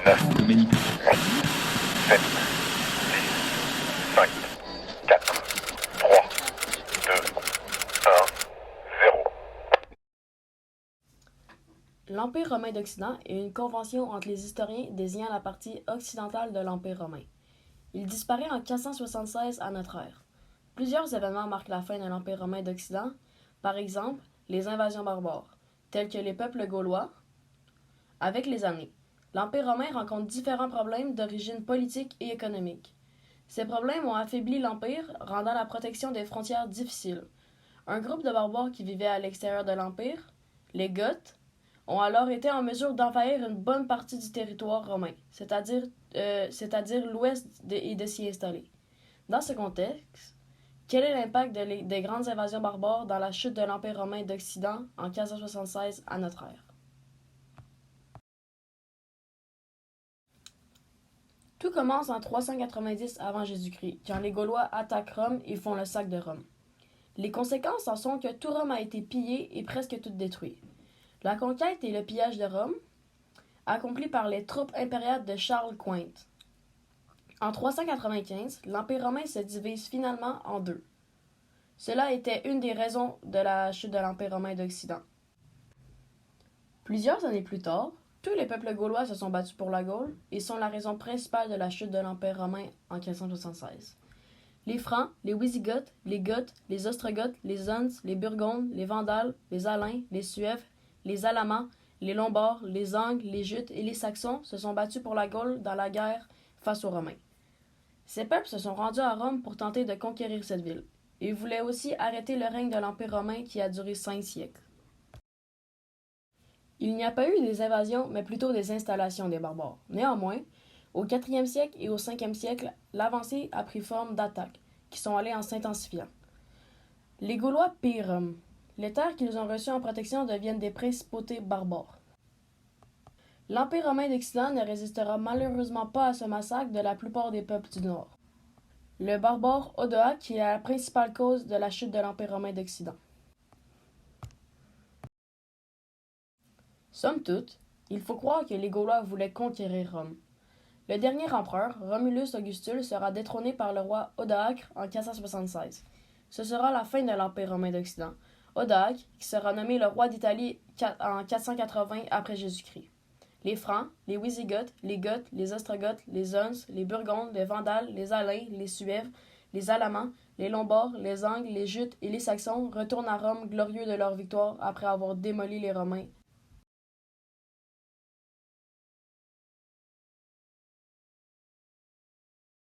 9, Dominique. 7, 6, 5, 4, 3, 2, 1, 0. L'Empire romain d'Occident est une convention entre les historiens désignant la partie occidentale de l'Empire romain. Il disparaît en 476 à notre ère. Plusieurs événements marquent la fin de l'Empire romain d'Occident, par exemple les invasions barbares, telles que les peuples gaulois. Avec les années, l'Empire romain rencontre différents problèmes d'origine politique et économique. Ces problèmes ont affaibli l'Empire, rendant la protection des frontières difficile. Un groupe de barbares qui vivaient à l'extérieur de l'Empire, les Goths, ont alors été en mesure d'envahir une bonne partie du territoire romain, c'est-à-dire l'ouest et de s'y installer. Dans ce contexte, quel est l'impact des grandes invasions barbares dans la chute de l'Empire romain d'Occident en 476 à notre ère? Tout commence en 390 avant Jésus-Christ, quand les Gaulois attaquent Rome et font le sac de Rome. Les conséquences en sont que tout Rome a été pillé et presque tout détruit. La conquête et le pillage de Rome, accomplis par les troupes impériales de Charles Quint. En 395, l'Empire romain se divise finalement en deux. Cela était une des raisons de la chute de l'Empire romain d'Occident. Plusieurs années plus tard, tous les peuples gaulois se sont battus pour la Gaule et sont la raison principale de la chute de l'Empire romain en 1576. Les Francs, les Wisigoths, les Goths, les Ostrogoths, les Huns, les Burgondes, les Vandales, les Alains, les Suèves, les Alamans, les Lombards, les Angles, les Jutes et les Saxons se sont battus pour la Gaule dans la guerre face aux Romains. Ces peuples se sont rendus à Rome pour tenter de conquérir cette ville. Ils voulaient aussi arrêter le règne de l'Empire romain qui a duré 5 siècles. Il n'y a pas eu des invasions, mais plutôt des installations des barbares. Néanmoins, au 4e siècle et au 5e siècle, l'avancée a pris forme d'attaques, qui sont allées en s'intensifiant. Les Gaulois pillent Rome. Les terres qu'ils ont reçues en protection deviennent des principautés barbares. L'Empire romain d'Occident ne résistera malheureusement pas à ce massacre de la plupart des peuples du Nord. Le barbare Odoac qui est la principale cause de la chute de l'Empire romain d'Occident. Somme toute, il faut croire que les Gaulois voulaient conquérir Rome. Le dernier empereur, Romulus Augustule, sera détrôné par le roi Odoacre en 476. Ce sera la fin de l'Empire romain d'Occident. Odoacre, qui sera nommé le roi d'Italie en 480 après Jésus-Christ. Les Francs, les Wisigoths, les Goths, les Ostrogoths, les Huns, les Burgondes, les Vandales, les Alains, les Suèves, les Alamans, les Lombards, les Angles, les Jutes et les Saxons retournent à Rome glorieux de leur victoire après avoir démoli les Romains